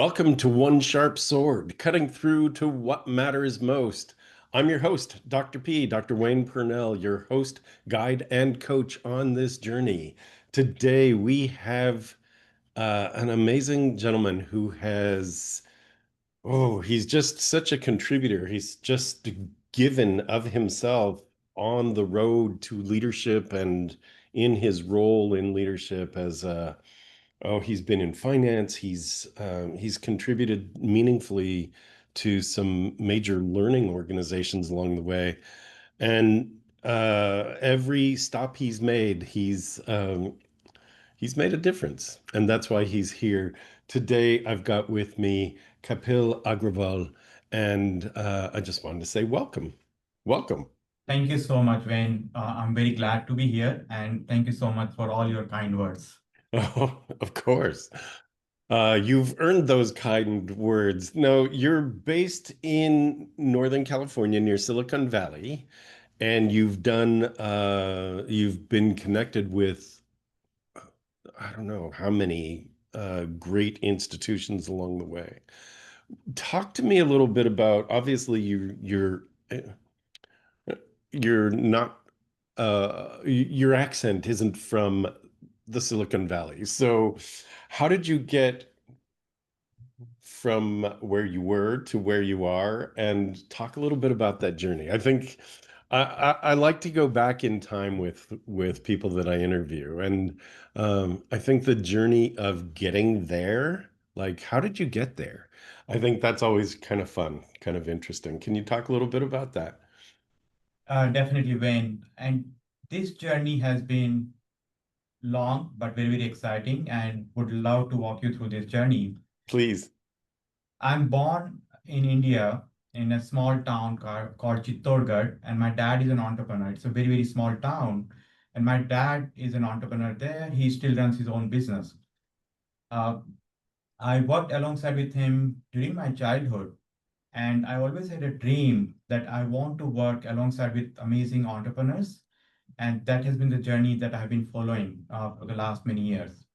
Welcome to One Sharp Sword, cutting through to what matters most. I'm your host, Dr. P, Dr. Wayne Pernell, your host, guide, and coach on this journey. Today, we have an amazing gentleman who he's just such a contributor. He's just given of himself on the road to leadership and in his role in leadership as a he's been in finance. He's contributed meaningfully to some major learning organizations along the way, and every stop he's made a difference, and that's why he's here today. I've got with me Kapil Agrawal, and I just wanted to say welcome, welcome. Thank you so much, Wayne. I'm very glad to be here, and thank you so much for all your kind words. Oh, of course. You've earned those kind words. No, you're based in Northern California near Silicon Valley, and you've been connected with, I don't know how many great institutions along the way. Talk to me a little bit about, obviously you're not, your accent isn't from the Silicon Valley. So how did you get from where you were to where you are, and talk a little bit about that journey? I think I like to go back in time with people that I interview, and I think the journey of getting there, like how did you get there? I think that's always kind of fun, kind of interesting. Can you talk a little bit about that? Definitely, Wayne. And this journey has been long, but very, very exciting, and would love to walk you through this journey. Please. I'm born in India in a small town called Chittorgarh, and my dad is an entrepreneur. It's a very, very small town, and my dad is an entrepreneur there. He still runs his own business. Uh, I worked alongside with him during my childhood. And I always had a dream that I want to work alongside with amazing entrepreneurs. And that has been the journey that I've been following for the last many years.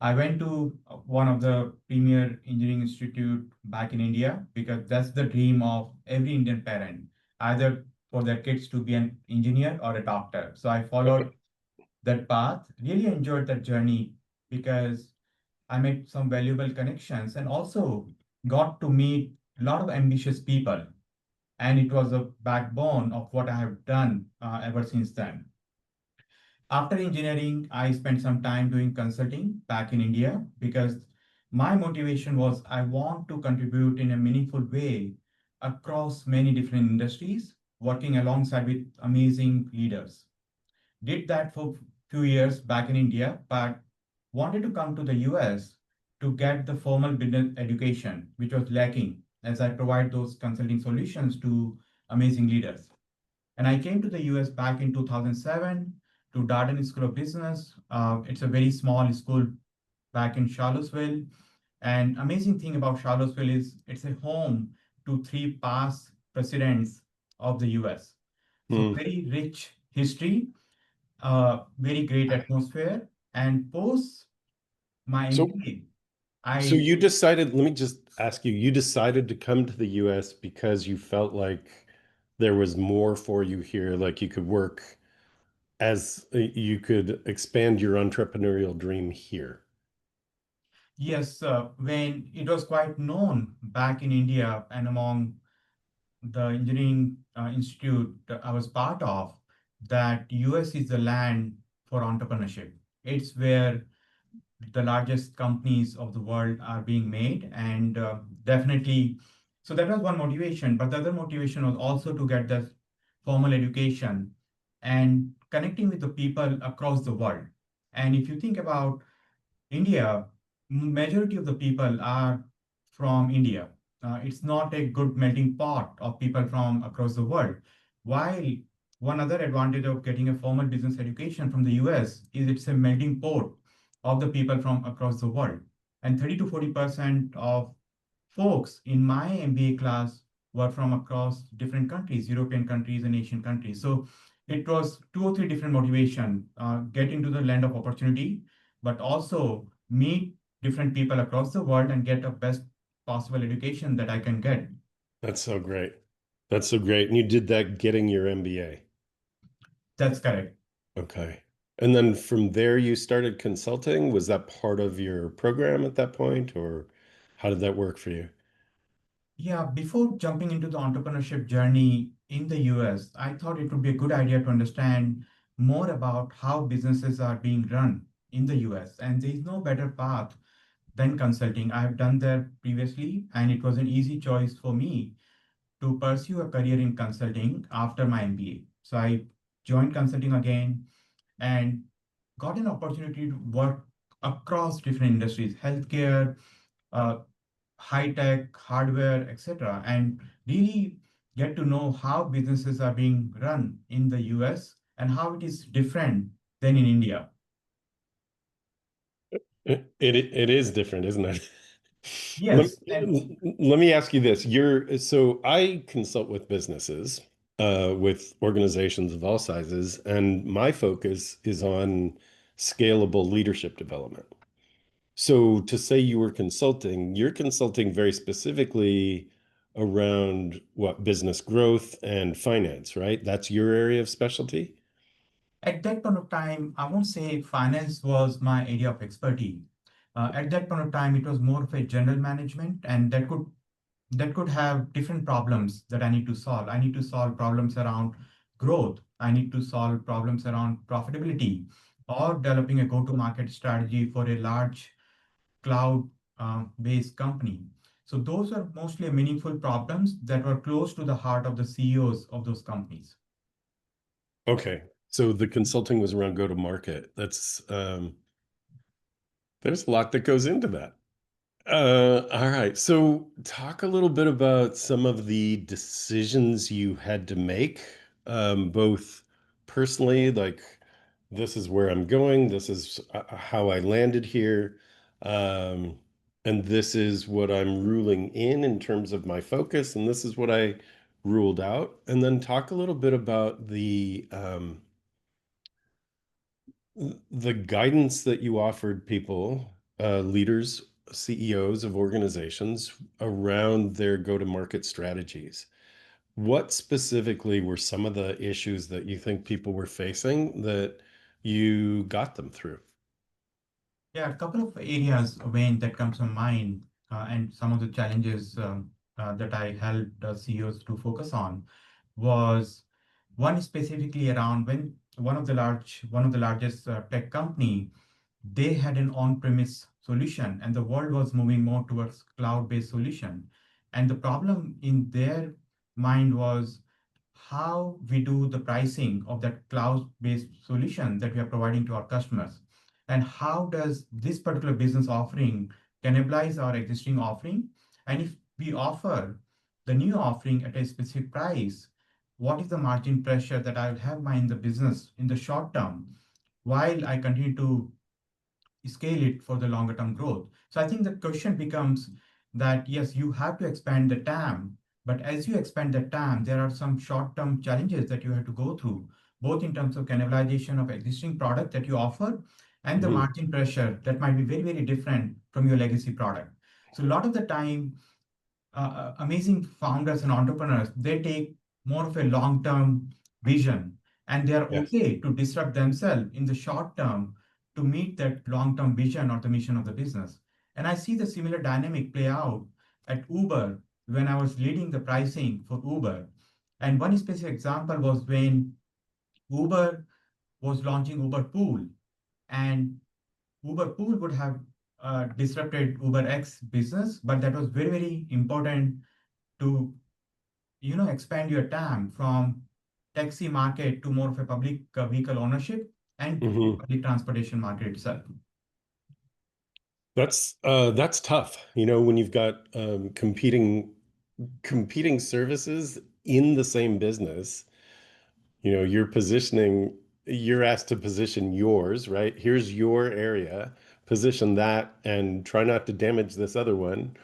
I went to one of the premier engineering institute back in India because that's the dream of every Indian parent, either for their kids to be an engineer or a doctor. So I followed that path, really enjoyed that journey because I made some valuable connections and also got to meet a lot of ambitious people. And it was a backbone of what I have done ever since then. After engineering, I spent some time doing consulting back in India because my motivation was I want to contribute in a meaningful way across many different industries, working alongside with amazing leaders. Did that for a few years back in India, but wanted to come to the US to get the formal business education, which was lacking as I provide those consulting solutions to amazing leaders. And I came to the US back in 2007 to Darden School of Business. It's a very small school back in Charlottesville. And amazing thing about Charlottesville is it's a home to three past presidents of the US. So Hmm. very rich history, very great atmosphere. And post my So MBA, So I you decided, let me just ask you, you decided to come to the US because you felt like there was more for you here, like you could work as you could expand your entrepreneurial dream here. yes, when it was quite known back in India and among the engineering institute that I was part of, that US is the land for entrepreneurship. It's where the largest companies of the world are being made, and definitely, so that was one motivation. But the other motivation was also to get the formal education and connecting with the people across the world. And if you think about India, majority of the people are from India. It's not a good melting pot of people from across the world. While one other advantage of getting a formal business education from the US is it's a melting pot of the people from across the world. And 30 to 40% of folks in my MBA class were from across different countries, European countries and Asian countries. So it was two or three different motivation, get into the land of opportunity, but also meet different people across the world and get a best possible education that I can get. That's so great. That's so great. And you did that getting your MBA. That's correct. Okay. And then from there, you started consulting. Was that part of your program at that point, or how did that work for you? Yeah, before jumping into the entrepreneurship journey in the US, I thought it would be a good idea to understand more about how businesses are being run in the US. And there is no better path than consulting. I have done that previously, and it was an easy choice for me to pursue a career in consulting after my MBA. So I joined consulting again and got an opportunity to work across different industries, healthcare, uh, high tech, hardware, etc., and really get to know how businesses are being run in the US and how it is different than in India. It is different, isn't it? Let, Yes, and let me ask you this. So I consult with businesses, with organizations of all sizes, and my focus is on scalable leadership development. So to say you were consulting, you're consulting very specifically around what business growth and finance, right? That's your area of specialty? at that point of time, I won't say finance was my area of expertise. At that point of time, it was more of a general management, and that could have different problems that I need to solve. I need to solve problems around growth. I need to solve problems around profitability or developing a go-to-market strategy for a large cloud based company. So those are mostly meaningful problems that were close to the heart of the CEOs of those companies. Okay. So the consulting was around go-to-market. There's a lot that goes into that. All right. So talk a little bit about some of the decisions you had to make, both personally, like this is where I'm going, this is how I landed here, um, and this is what I'm ruling in terms of my focus, and this is what I ruled out. And then talk a little bit about the guidance that you offered people, leaders, CEOs of organizations around their go-to-market strategies. What specifically were some of the issues that you think people were facing that you got them through? Yeah, a couple of areas, Wayne, that comes to mind, and some of the challenges that I helped CEOs to focus on was one specifically around when one of the largest tech company, they had an on-premise solution and the world was moving more towards cloud-based solution. And the problem in their mind was how we do the pricing of that cloud-based solution that we are providing to our customers. And how does this particular business offering cannibalize our existing offering? And if we offer the new offering at a specific price, what is the margin pressure that I will have in the business in the short term while I continue to scale it for the longer term growth? So I think the question becomes that yes, you have to expand the TAM, but as you expand the TAM, there are some short term challenges that you have to go through, both in terms of cannibalization of existing product that you offer and the Mhm. margin pressure that might be very, very different from your legacy product. So a lot of the time, amazing founders and entrepreneurs, they take more of a long-term vision and they are Yes. okay to disrupt themselves in the short term to meet that long-term vision or the mission of the business. And I see the similar dynamic play out at Uber when I was leading the pricing for Uber. And one specific example was when Uber was launching Uber Pool, and Uber Pool would have disrupted Uber X business, but that was very, very important to expand your TAM from taxi market to more of a public vehicle ownership and to Hmm. public transportation market itself. That's tough, when you've got competing services in the same business. You're asked to position yours, right? Here's your area, position that, and try not to damage this other one.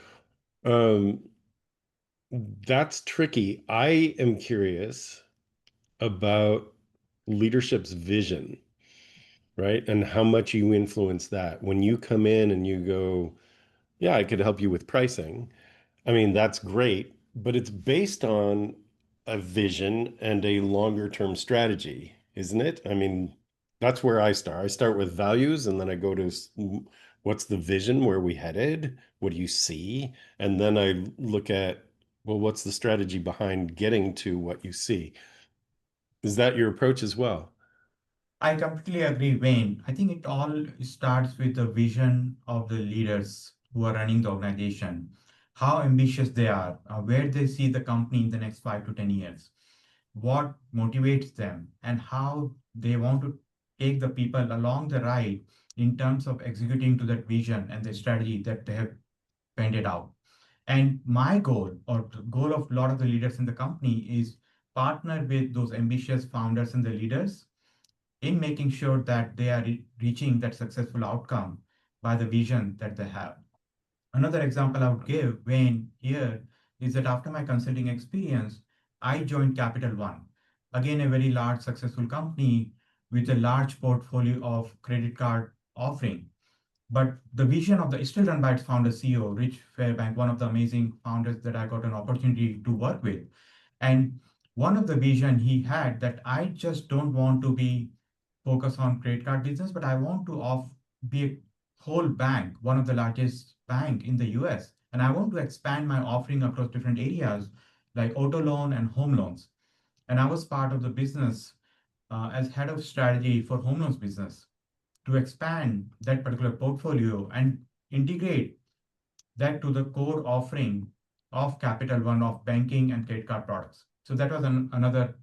Um, that's tricky. I am curious about leadership's vision, right? And how much you influence that when you come in and you go, yeah, I could help you with pricing. I mean, that's great, but it's based on a vision and a longer term strategy, isn't it? I mean, that's where I start. I start with values and then I go to what's the vision, where we headed? What do you see? And then I look at, well, what's the strategy behind getting to what you see? Is that your approach as well? I completely agree, Wayne. I think it all starts with the vision of the leaders who are running the organization, how ambitious they are, where they see the company in the next 5 to 10 years, what motivates them, and how they want to take the people along the ride in terms of executing to that vision and the strategy that they have painted out. And my goal, or the goal of a lot of the leaders in the company, is partner with those ambitious founders and the leaders in making sure that they are reaching that successful outcome by the vision that they have. Another example I would give, Wayne, here is that after my consulting experience, I joined Capital One, again, a very large, successful company with a large portfolio of credit card offering. But the vision of the still run by its founder CEO, Rich Fairbank, one of the amazing founders that I got an opportunity to work with. And one of the vision he had that I just don't want to be focused on credit card business, but I want to be a whole bank, one of the largest bank in the US. And I want to expand my offering across different areas like auto loan and home loans. And I was part of the business as head of strategy for home loans business to expand that particular portfolio and integrate that to the core offering of Capital One of banking and credit card products. So that was another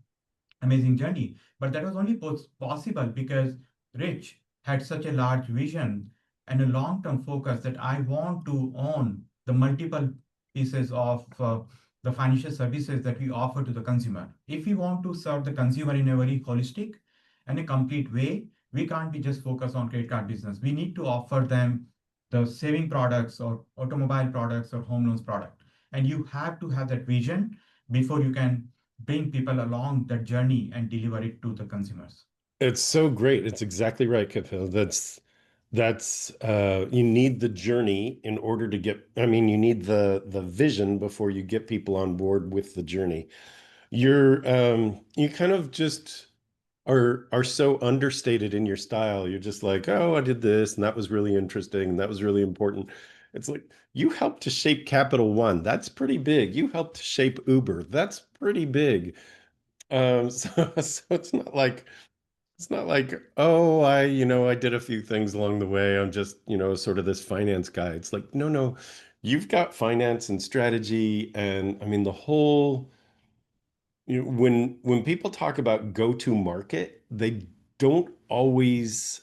amazing journey. But that was only possible because Rich had such a large vision and a long-term focus that I want to own the multiple pieces of the financial services that we offer to the consumer. If we want to serve the consumer in a very holistic and a complete way, we can't be just focused on credit card business. We need to offer them the saving products or automobile products or home loans product. And you have to have that vision before you can bring people along that journey and deliver it to the consumers. It's so great. It's exactly right, Kapil. That's you need the journey in order to get, I mean, you need the vision before you get people on board with the journey. You kind of just are so understated in your style. You're just like, oh, I did this, and that was really interesting, and that was really important. It's like you helped to shape Capital One. That's pretty big. You helped to shape Uber. That's pretty big. So it's not like, oh, I did a few things along the way. I'm just, sort of this finance guy. It's like, no, no, you've got finance and strategy. And I mean, the whole, when people talk about go-to market, they don't always,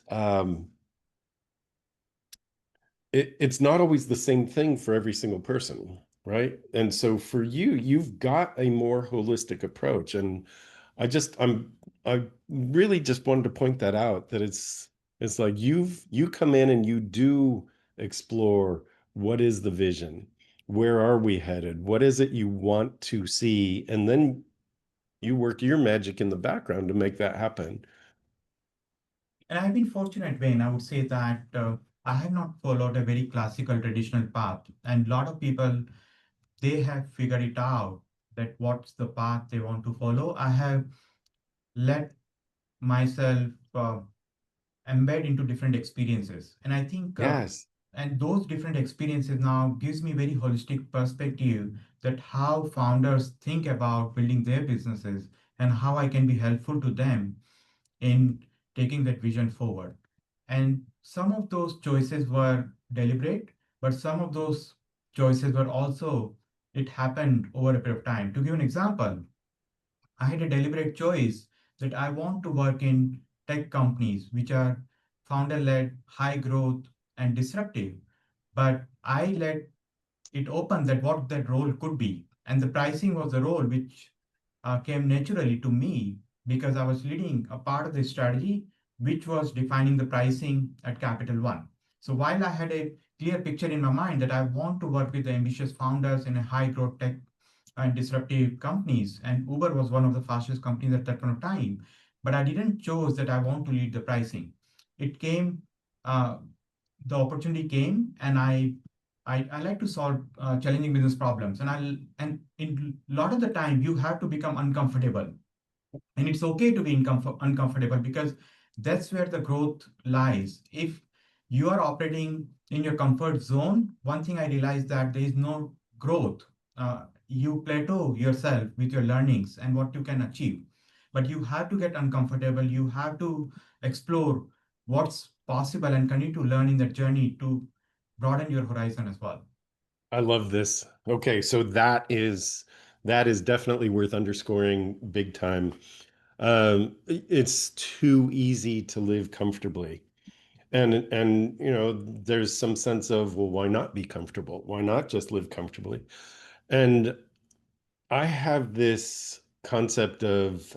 it's not always the same thing for every single person, right? And so for you, you've got a more holistic approach. And I really just wanted to point that out, that it's like you come in and you do explore what is the vision, where are we headed, what is it you want to see, and then you work your magic in the background to make that happen. And I've been fortunate, Wayne. I would say that I have not followed a very classical traditional path. And a lot of people, they have figured it out that what's the path they want to follow. I have let myself embed into different experiences. And I think, Yes. and those different experiences now gives me very holistic perspective that how founders think about building their businesses and how I can be helpful to them in taking that vision forward. And some of those choices were deliberate, but some of those choices were also, it happened over a period of time. To give an example, I had a deliberate choice that I want to work in tech companies which are founder led, high growth, and disruptive. But I let it open that what that role could be. And the pricing was the role which came naturally to me because I was leading a part of the strategy which was defining the pricing at Capital One. So while I had a clear picture in my mind that I want to work with the ambitious founders in a high growth tech and disruptive companies, and Uber was one of the fastest companies at that point of time, but I didn't choose that I want to lead the pricing. It came, uh, the opportunity came, and I I like to solve challenging business problems, and in a lot of the time you have to become uncomfortable, and it's okay to be uncomfortable because that's where the growth lies. If you are operating in your comfort zone, one thing I realized that there is no growth. You plateau yourself with your learnings and what you can achieve, but you have to get uncomfortable. You have to explore what's possible and continue to learn in that journey to broaden your horizon as well. I love this. Okay, so that is definitely worth underscoring big time. It's too easy to live comfortably. And there's some sense of, well, why not be comfortable? Why not just live comfortably? And I have this concept of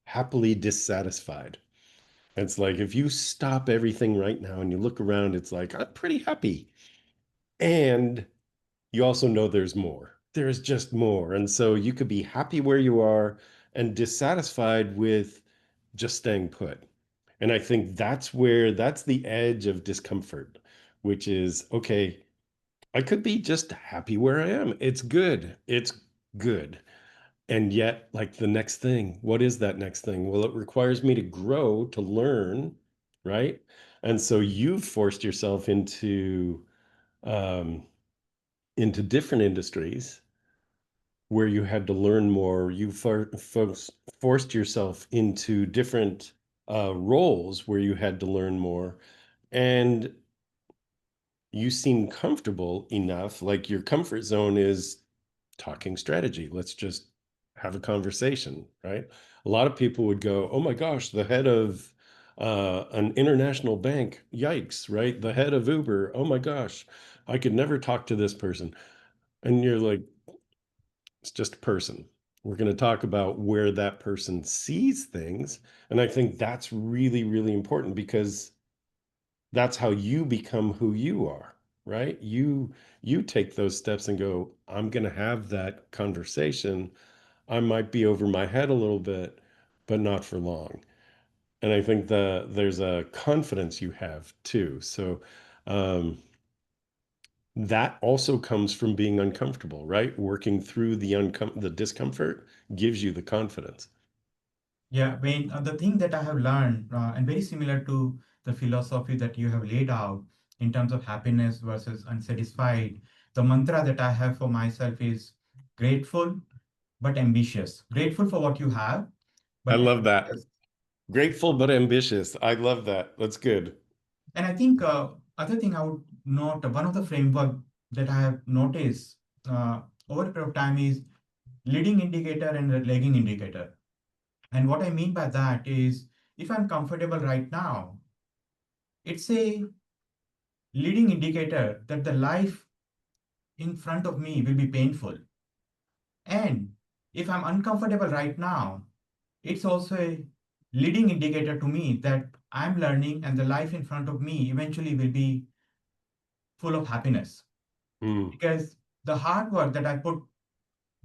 happily dissatisfied. It's like if you stop everything right now and you look around, it's like, I'm pretty happy. And you also know there's more. There's just more. And so you could be happy where you are and dissatisfied with just staying put. And I think that's the edge of discomfort, which is, okay, I could be just happy where I am. It's good. It's good. And yet, like the next thing, what is that next thing? Well, it requires me to grow, to learn, right? And so you've forced yourself um, into different industries where you had to learn more. You forced yourself into different roles where you had to learn more. And you seem comfortable enough, like your comfort zone is talking strategy. Let's just have a conversation, right? A lot of people would go, oh my gosh, the head of an international bank, yikes, right? The head of Uber, oh my gosh, I could never talk to this person. And you're like, it's just a person. We're going to talk about where that person sees things. And I think that's really, really important because that's how you become who you are, right? You take those steps and go, I'm going to have that conversation. I might be over my head a little bit, but not for long. And I think there's a confidence you have too. So um, that also comes from being uncomfortable, right? Working through the discomfort gives you the confidence. Yeah, Wayne, the thing that I have learned, and very similar to the philosophy that you have laid out in terms of happiness versus unsatisfied, the mantra that I have for myself is grateful but ambitious. Grateful for what you have, I but love that. ambitious. Grateful but ambitious. I love that. That's good. And I think other thing I would note, one of the framework that I have noticed over a period of time is leading indicator and the lagging indicator. And what I mean by that is if I'm comfortable right now, it's a leading indicator that the life in front of me will be painful. And if I'm uncomfortable right now, it's also a leading indicator to me that I'm learning and the life in front of me eventually will be full of happiness. Mm. Because the hard work that I put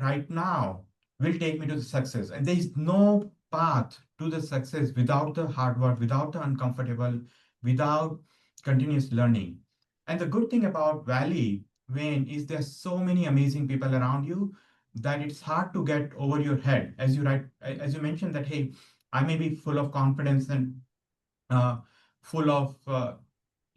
right now will take me to the success. And there is no path to the success without the hard work, without the uncomfortable, without continuous learning. And the good thing about Valley, Wayne, is there's so many amazing people around you that it's hard to get over your head. As you mentioned that, hey, I may be full of confidence and full of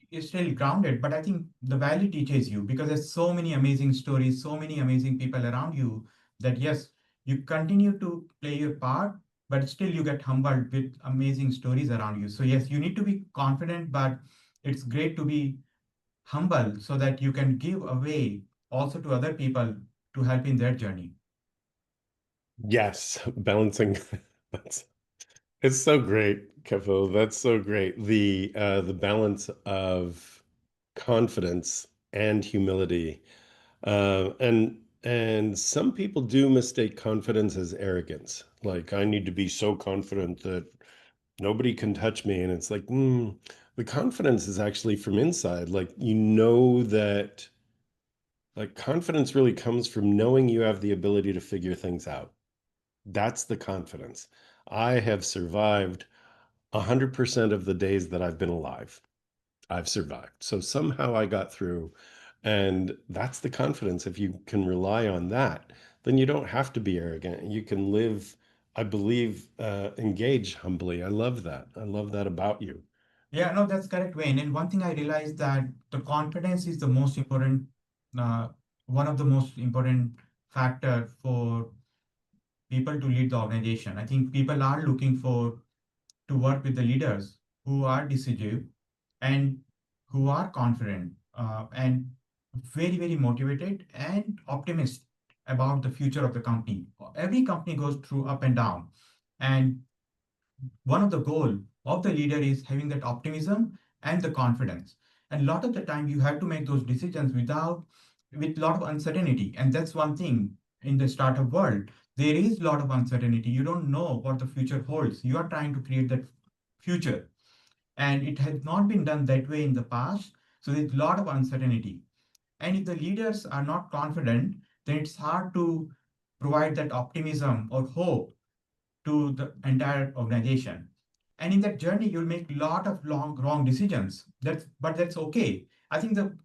is still grounded, but I think the valley teaches you because there's so many amazing stories, so many amazing people around you that yes, you continue to play your part, but still you get humbled with amazing stories around you. So yes, you need to be confident, but it's great to be humble so that you can give away also to other people to help in their journey. Yes, balancing. That's it's so great, Kapil. That's so great. The balance of confidence and humility. And some people do mistake confidence as arrogance. Like I need to be so confident that nobody can touch me. And it's like, the confidence is actually from inside. Like you know that like confidence really comes from knowing you have the ability to figure things out. That's the confidence. I have survived 100% of the days that I've been alive. I've survived. So somehow I got through. And that's the confidence. If you can rely on that, then you don't have to be arrogant. You can live, I believe, engage humbly. I love that. I love that about you. Yeah, no, that's correct, Wayne. And one thing I realized that the confidence is the most important, uh, one of the most important factor for people to lead the organization. I think people are looking for to work with the leaders who are decisive and who are confident and very, very motivated and optimistic about the future of the company. Every company goes through up and down. And one of the goal of the leader is having that optimism and the confidence. And a lot of the time you have to make those decisions with a lot of uncertainty. And that's one thing in the startup world. There is a lot of uncertainty. You don't know what the future holds. You are trying to create that future. And it has not been done that way in the past. So there's a lot of uncertainty. And if the leaders are not confident, then it's hard to provide that optimism or hope to the entire organization. And in that journey, you'll make a lot of wrong decisions. That's okay. I think the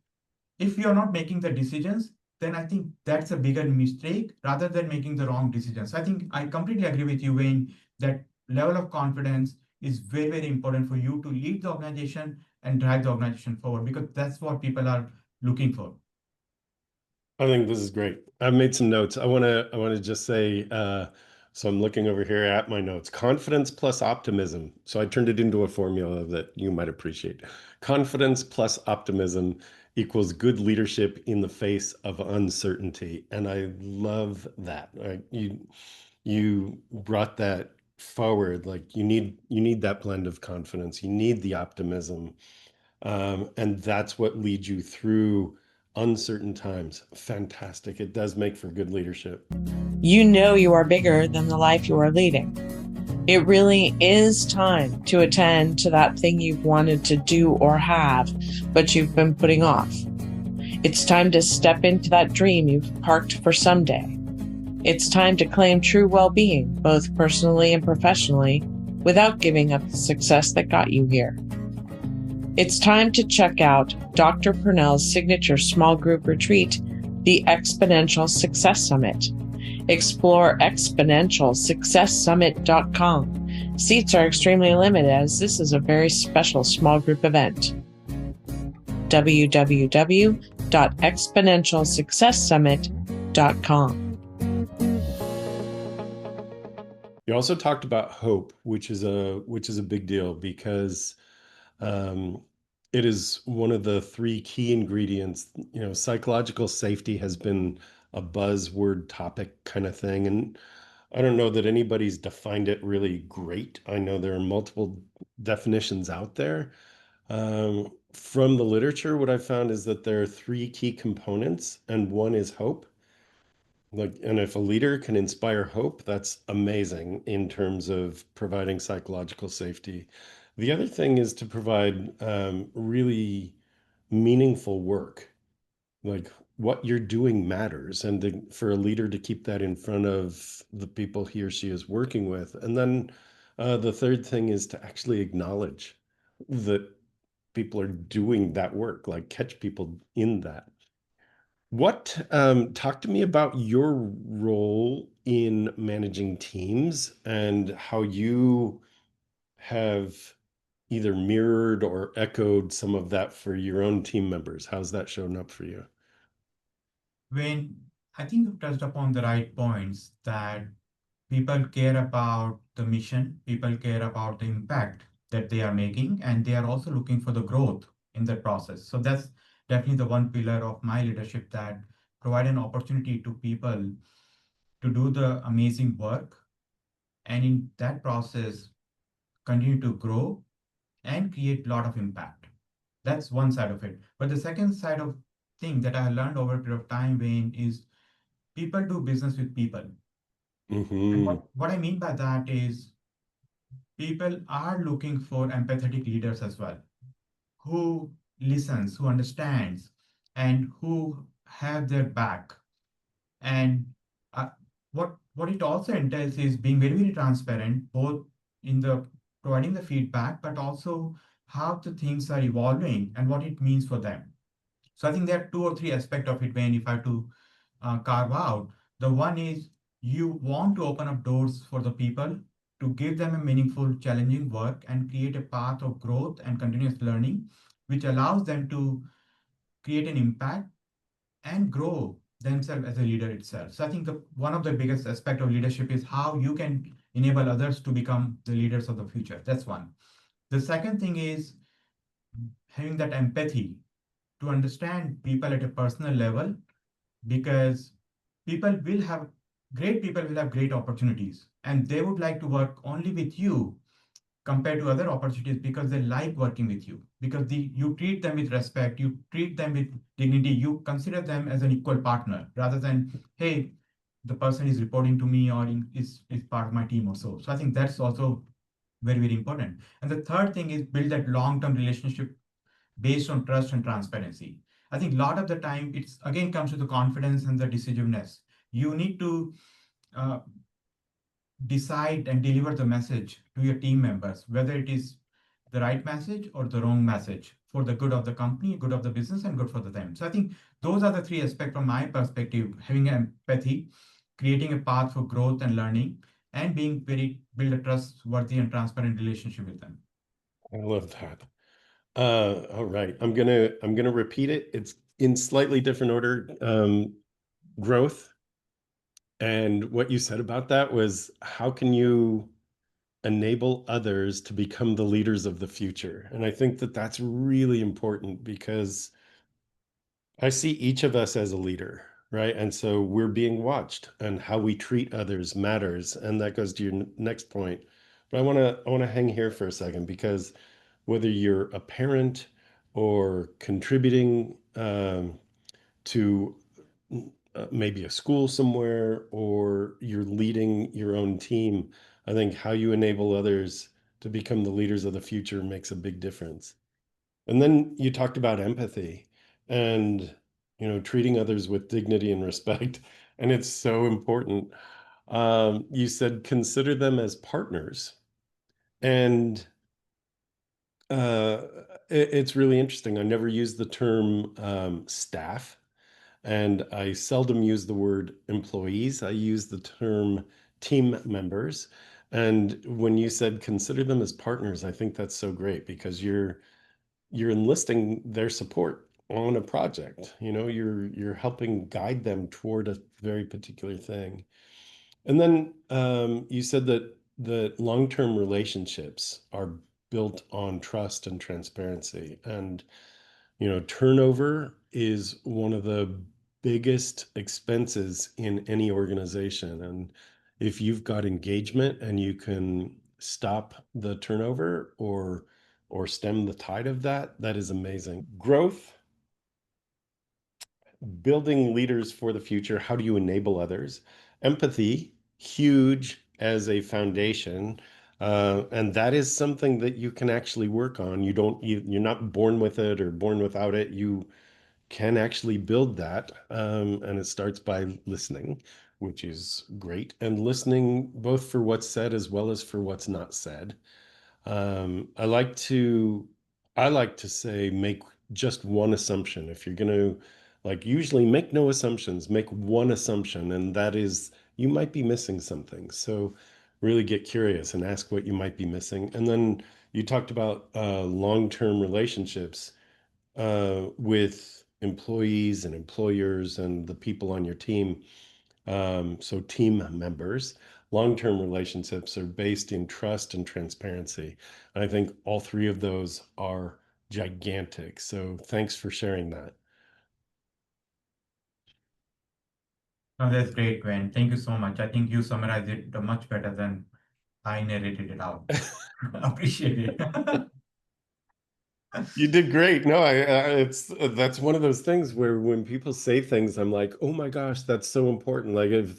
if you're not making the decisions, then I think that's a bigger mistake rather than making the wrong decisions. I think I completely agree with you, Wayne, that level of confidence is very, very important for you to lead the organization and drive the organization forward because that's what people are looking for. I think this is great. I've made some notes. I want to just say, so I'm looking over here at my notes. Confidence plus optimism. So I turned it into a formula that you might appreciate. Confidence plus optimism equals good leadership in the face of uncertainty. And I love that. You brought that forward. Like you need that blend of confidence. You need the optimism. And that's what leads you through uncertain times. Fantastic. It does make for good leadership. You know you are bigger than the life you are leading. It really is time to attend to that thing you've wanted to do or have, but you've been putting off. It's time to step into that dream you've parked for someday. It's time to claim true well-being, both personally and professionally, without giving up the success that got you here. It's time to check out Dr. Pernell's signature small group retreat, the Exponential Success Summit. Explore exponentialsuccesssummit.com. Seats are extremely limited as this is a very special small group event. www.exponentialsuccesssummit.com. You also talked about hope, which is a big deal because it is one of the three key ingredients. Psychological safety has been a buzzword topic kind of thing, and I don't know that anybody's defined it really great. I know there are multiple definitions out there. From the literature, what I found is that there are three key components, and one is hope. And if a leader can inspire hope, that's amazing in terms of providing psychological safety. The other thing is to provide really meaningful work. Like what you're doing matters, and for a leader to keep that in front of the people he or she is working with. And then the third thing is to actually acknowledge that people are doing that work, like catch people in that. Talk to me about your role in managing teams and how you have either mirrored or echoed some of that for your own team members. How's that shown up for you? When I think you've touched upon the right points that people care about the mission, people care about the impact that they are making, and they are also looking for the growth in that process. So that's definitely the one pillar of my leadership that provide an opportunity to people to do the amazing work and in that process continue to grow and create a lot of impact. That's one side of it. But the second side of thing that I learned over a period of time, Wayne, is people do business with people. And Hmm. what I mean by that is people are looking for empathetic leaders as well, who listens, who understands, and who have their back. And uh, what it also entails is being very, very transparent, both in the providing the feedback, but also how the things are evolving and what it means for them. So I think there are two or three aspects of it when if I have to carve out. The one is you want to open up doors for the people to give them a meaningful, challenging work and create a path of growth and continuous learning, which allows them to create an impact and grow themselves as a leader itself. So I think one of the biggest aspect of leadership is how you can enable others to become the leaders of the future. That's one. The second thing is having that empathy to understand people at a personal level, because people will have great opportunities and they would like to work only with you compared to other opportunities because they like working with you, because you treat them with respect, you treat them with dignity, you consider them as an equal partner rather than, hey, the person is reporting to me or is part of my team or so. So I think that's also very, very important. And the third thing is build that long-term relationship based on trust and transparency. I think a lot of the time it's again comes to the confidence and the decisiveness. You need to uh, decide and deliver the message to your team members, whether it is the right message or the wrong message for the good of the company, good of the business, and good for them. So I think those are the three aspects from my perspective: having empathy, creating a path for growth and learning, and build a trustworthy and transparent relationship with them. I love that. All right. I'm gonna repeat it. It's in slightly different order. Growth. And what you said about that was how can you enable others to become the leaders of the future? And I think that that's really important because I see each of us as a leader, right? And so we're being watched, and how we treat others matters. And that goes to your next point. But I want to hang here for a second, because whether you're a parent or contributing to maybe a school somewhere, or you're leading your own team, I think how you enable others to become the leaders of the future makes a big difference. And then you talked about empathy and, treating others with dignity and respect. And it's so important. You said consider them as partners. And uh, it's really interesting. I never used the term staff, and I seldom use the word employees. I use the term team members. And when you said consider them as partners, I think that's so great, because you're enlisting their support on a project. You're helping guide them toward a very particular thing. And then you said that long-term relationships are built on trust and transparency. And turnover is one of the biggest expenses in any organization. And if you've got engagement and you can stop the turnover, or stem the tide of that, that is amazing. Growth, building leaders for the future. How do you enable others? Empathy, huge as a foundation. And that is something that you can actually work on. You're not born with it or born without it. You can actually build that. And it starts by listening, which is great. And listening both for what's said as well as for what's not said. Um, I like to I like to say make just one assumption. If you're going to, usually make no assumptions, make one assumption, and that is you might be missing something. So really get curious and ask what you might be missing. And then you talked about long-term relationships with employees and employers and the people on your team. So team members, long-term relationships are based in trust and transparency. And I think all three of those are gigantic. So thanks for sharing that. No, that's great, Gwen. Thank you so much. I think you summarized it much better than I narrated it out. Appreciate it. You did great. No, it's that's one of those things where when people say things, I'm like, oh my gosh, that's so important. Like if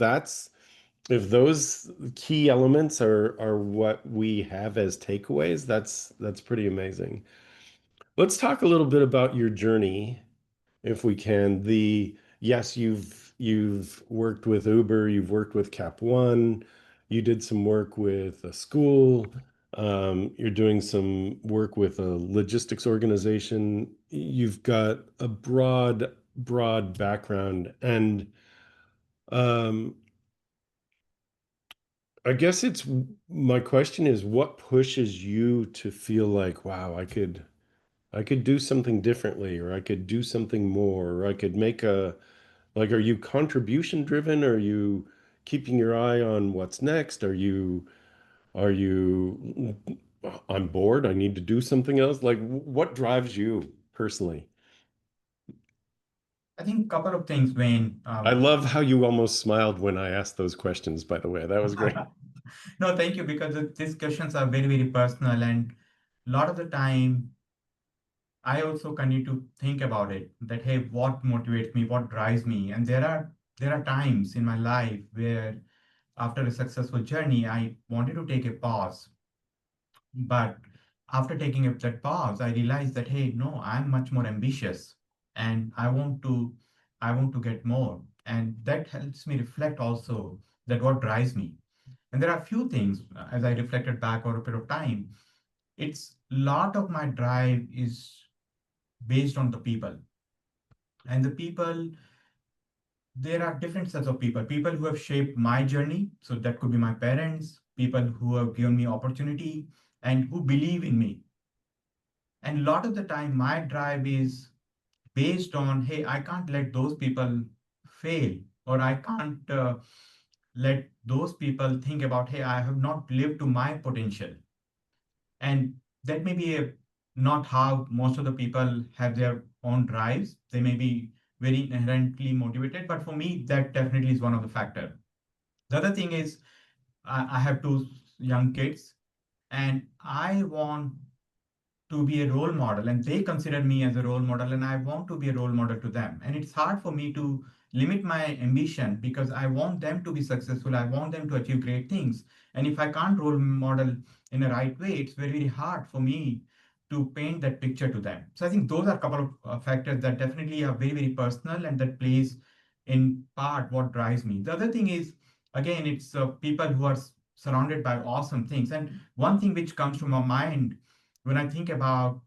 those key elements are what we have as takeaways, that's pretty amazing. Let's talk a little bit about your journey, if we can. Yes, you've worked with Uber, you've worked with Cap One, you did some work with a school. You're doing some work with a logistics organization. You've got a broad background. And um, I guess my question is, what pushes you to feel like, wow, I could do something differently, or I could do something more, or I could make like, are you contribution driven? Are you keeping your eye on what's next? Are you, I'm bored, I need to do something else? Like, what drives you personally? I think a couple of things, Wayne. I love how you almost smiled when I asked those questions, by the way. That was great. No, thank you, because these questions are very, very personal. And a lot of the time, I also continue to think about it, that, hey, what motivates me, what drives me? And there are times in my life where after a successful journey, I wanted to take a pause. But after taking that pause, I realized that, hey, no, I'm much more ambitious and I want to get more. And that helps me reflect also that what drives me. And there are a few things as I reflected back over a period of time. It's a lot of my drive is based on the people. And the people, there are different sets of people who have shaped my journey. So that could be my parents, people who have given me opportunity and who believe in me. And a lot of the time, my drive is based on, hey, I can't let those people fail, or I can't let those people think about, hey, I have not lived to my potential. And that may be not how most of the people have their own drives. They may be very inherently motivated, but for me, that definitely is one of the factor. The other thing is, I have two young kids, and I want to be a role model, and they consider me as a role model, and I want to be a role model to them. And it's hard for me to limit my ambition because I want them to be successful, I want them to achieve great things. And if I can't role model in a right way, it's very, very hard for me to paint that picture to them. So I think those are a couple of factors that definitely are very, very personal, and that plays in part what drives me. The other thing is, again, it's people who are surrounded by awesome things. And one thing which comes to my mind when I think about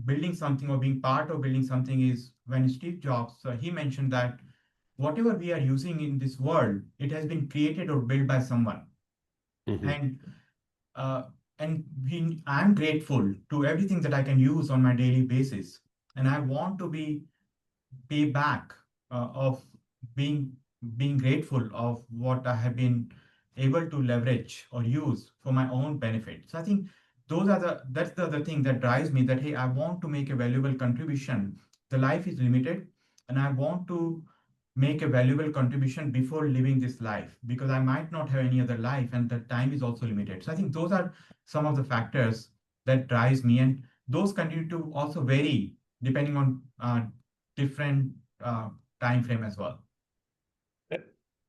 building something or being part of building something is when Steve Jobs, he mentioned that whatever we are using in this world, it has been created or built by someone. Mhm. And uh, I'm grateful to everything that I can use on my daily basis. And I want to be pay back of being being grateful of what I have been able to leverage or use for my own benefit. So I think that's the thing that drives me, that hey, I want to make a valuable contribution. The life is limited, and I want to make a valuable contribution before living this life, because I might not have any other life, and the time is also limited. So I think those are some of the factors that drives me, and those continue to also vary depending on different time frame as well.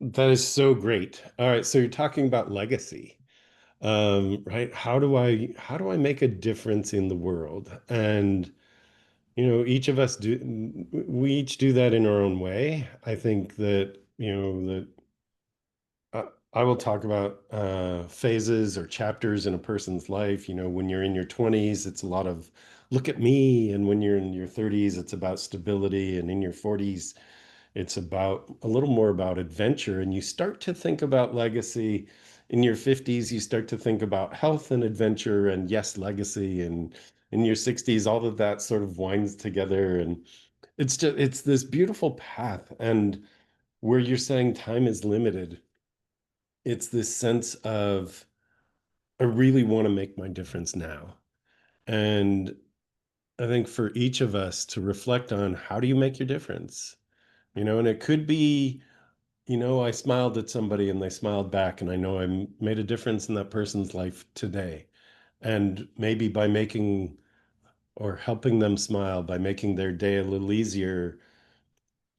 That is so great. All right, so you're talking about legacy, right? How do I make a difference in the world? And each of us we each do that in our own way. I think that, that I will talk about phases or chapters in a person's life. When you're in your 20s, it's a lot of look at me. And when you're in your 30s, it's about stability. And in your 40s, it's about a little more about adventure. And you start to think about legacy. In your 50s, you start to think about health and adventure and, yes, legacy. And in your 60s, all of that sort of winds together. And it's this beautiful path. And where you're saying time is limited, it's this sense of, I really want to make my difference now. And I think for each of us to reflect on, how do you make your difference? And it could be, I smiled at somebody and they smiled back, and I know I made a difference in that person's life today. And maybe by making or helping them smile, by making their day a little easier,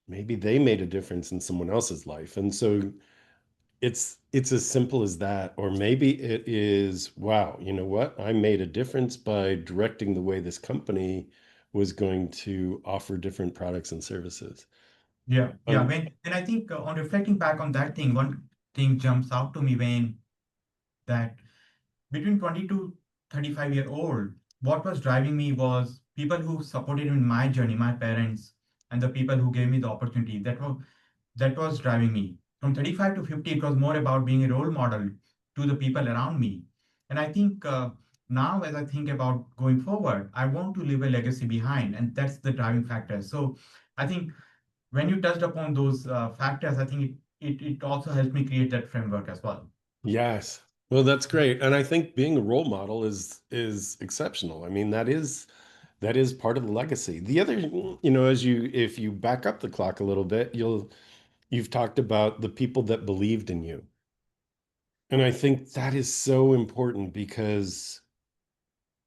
maybe they made a difference in someone else's life. And so it's as simple as that. Or maybe it is, wow, you know what? I made a difference by directing the way this company was going to offer different products and services. Yeah. When I think on reflecting back on that thing, one thing jumps out to me, when that between 22 35-year-old, what was driving me was people who supported me in my journey, my parents, and the people who gave me the opportunity. That was driving me. From 35 to 50, it was more about being a role model to the people around me. And I think now, as I think about going forward, I want to leave a legacy behind, and that's the driving factor. So I think when you touched upon those factors, I think it also helped me create that framework as well. Yes. Well, that's great. And I think being a role model is exceptional. I mean, that is part of the legacy. The other, as you if you back up the clock a little bit, you've talked about the people that believed in you. And I think that is so important because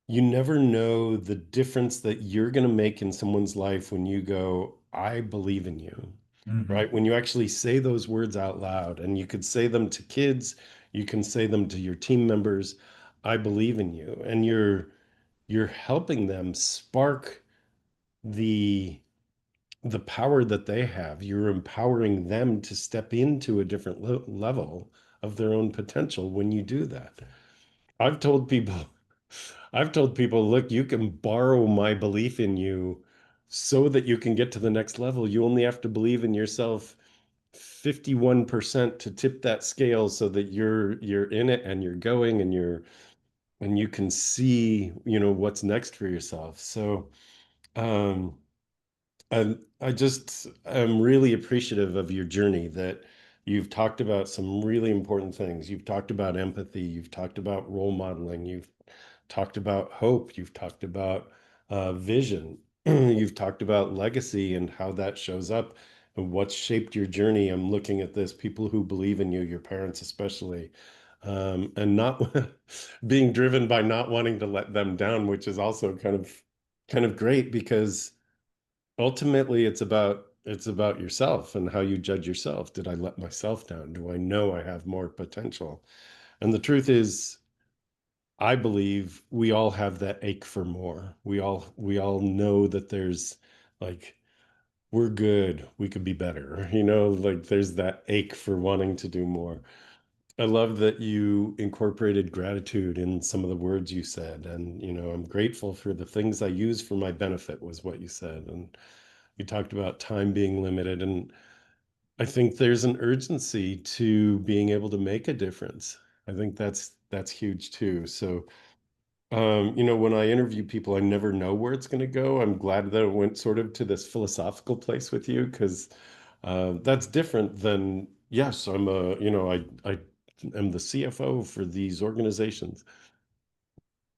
you never know the difference that you're going to make in someone's life when you go, I believe in you, Hmm. right? When you actually say those words out loud, and you could say them to kids, you can say them to your team members, I believe in you. And you're helping them spark the the power that they have. You're empowering them to step into a different level of their own potential when you do that. I've told people, I've told people, look, you can borrow my belief in you so that you can get to the next level. You only have to believe in yourself 51% to tip that scale so that you're in it and you're going and you can see, what's next for yourself. So, um, I just am really appreciative of your journey that you've talked about some really important things. You've talked about empathy, you've talked about role modeling, you've talked about hope, you've talked about vision, you've talked about legacy and how that shows up and what's shaped your journey. I'm looking at this, people who believe in you, your parents especially, and not being driven by not wanting to let them down, which is also kind of great because ultimately it's about yourself and how you judge yourself. Did I let myself down? Do I know I have more potential? And the truth is, I believe we all have that ache for more. We all know that there's like we're good, we could be better, like there's that ache for wanting to do more. I love that you incorporated gratitude in some of the words you said. And, I'm grateful for the things I use for my benefit, was what you said. And you talked about time being limited. And I think there's an urgency to being able to make a difference. I think that's huge too. So, when I interview people, I never know where it's going to go. I'm glad that it went sort of to this philosophical place with you because that's different than, yes, I am the CFO for these organizations.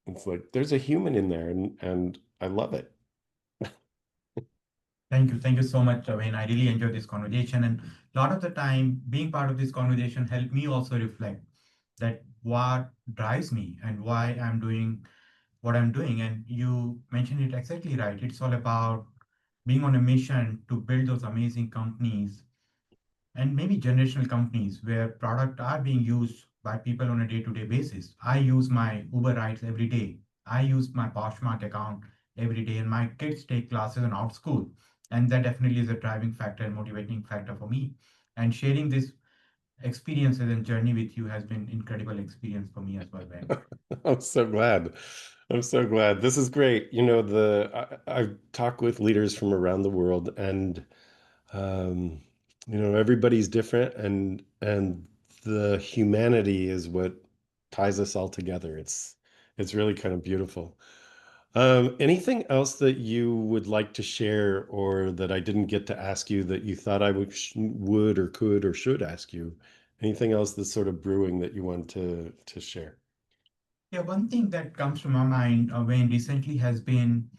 It's like there's a human in there, and I love it. Thank you. Thank you so much, Wayne. I really enjoyed this conversation. And a lot of the time, being part of this conversation helped me also reflect that what drives me and why I'm doing what I'm doing. And you mentioned it exactly right. It's all about being on a mission to build those amazing companies and maybe generational companies where products are being used by people on a day-to-day basis. I use my Uber rides every day. I use my Poshmark account every day, and my kids take classes on Outschool. And that definitely is a driving factor and motivating factor for me. And sharing this experiences and journey with you has been incredible experience for me as well, Ben. I'm so glad. I'm so glad. This is great. I've talked with leaders from around the world, and um, everybody's different, and the humanity is what ties us all together. It's really kind of beautiful. Anything else that you would like to share, or that I didn't get to ask you that you thought I would or could or should ask you? Anything else that's sort of brewing that you want to share? Yeah, one thing that comes to my mind, Wayne, recently has been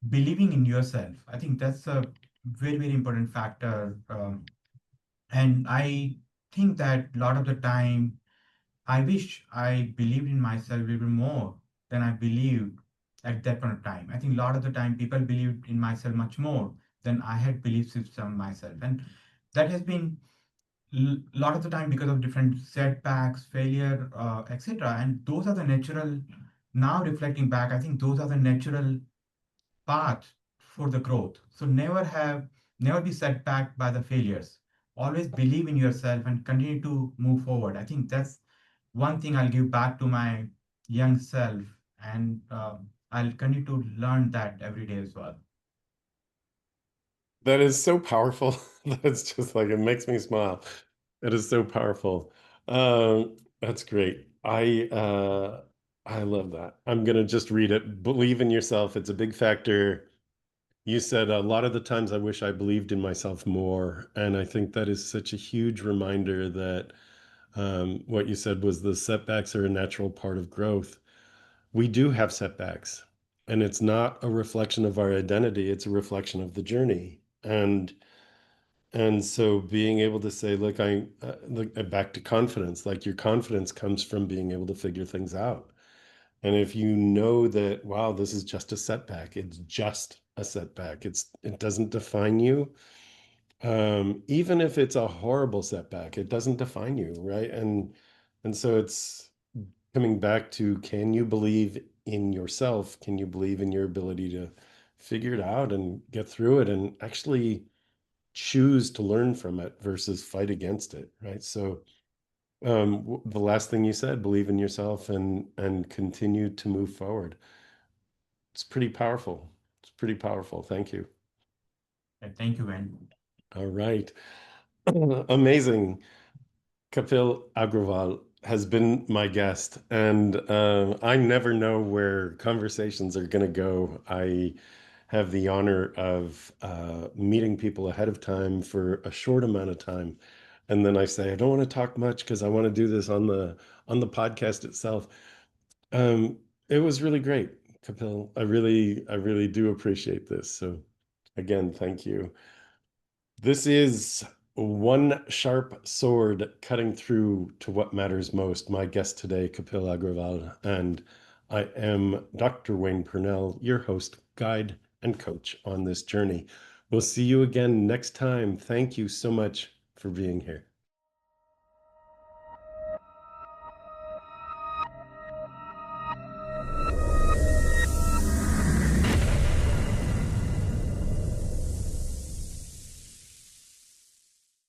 believing in yourself. I think that's a very, very important factor. And I think that a lot of the time, I wish I believed in myself a little more than I believed at that point of time. I think a lot of the time, people believed in myself much more than I had belief system in myself. And that has been a lot of the time because of different setbacks, failure, etc. And those are the natural, now reflecting back, I think those are the natural path for the growth. So never be set back by the failures. Always believe in yourself and continue to move forward. I think that's one thing I'll give back to my young self and I'll continue to learn that every day as well. That is so powerful. That's just like, it makes me smile. It is so powerful. That's great. I love that. I'm gonna just read it. Believe in yourself. It's a big factor. You said a lot of the times I wish I believed in myself more. And I think that is such a huge reminder that what you said was the setbacks are a natural part of growth. We do have setbacks, and it's not a reflection of our identity, it's a reflection of the journey. And so being able to say, look, look, back to confidence, like your confidence comes from being able to figure things out. And if you know that, wow, this is just a setback, it's just a setback. It doesn't define you. Even if it's a horrible setback, it doesn't define you, right? And so it's coming back to, can you believe in yourself? Can you believe in your ability to figure it out and get through it and actually choose to learn from it versus fight against it, right? So the last thing you said, believe in yourself and continue to move forward. It's pretty powerful. It's pretty powerful. Thank you. Thank you, Ben. All right. Amazing. Kapil Agrawal has been my guest, and I never know where conversations are going to go. I have the honor of meeting people ahead of time for a short amount of time, and then I say I don't want to talk much because I want to do this on the podcast itself. It was really great, Kapil. I really do appreciate this. So, again, thank you. This is one sharp sword cutting through to what matters most. My guest today, Kapil Agrawal, and I am Dr. Wayne Pernell, your host, guide, and coach on this journey. We'll see you again next time. Thank you so much for being here.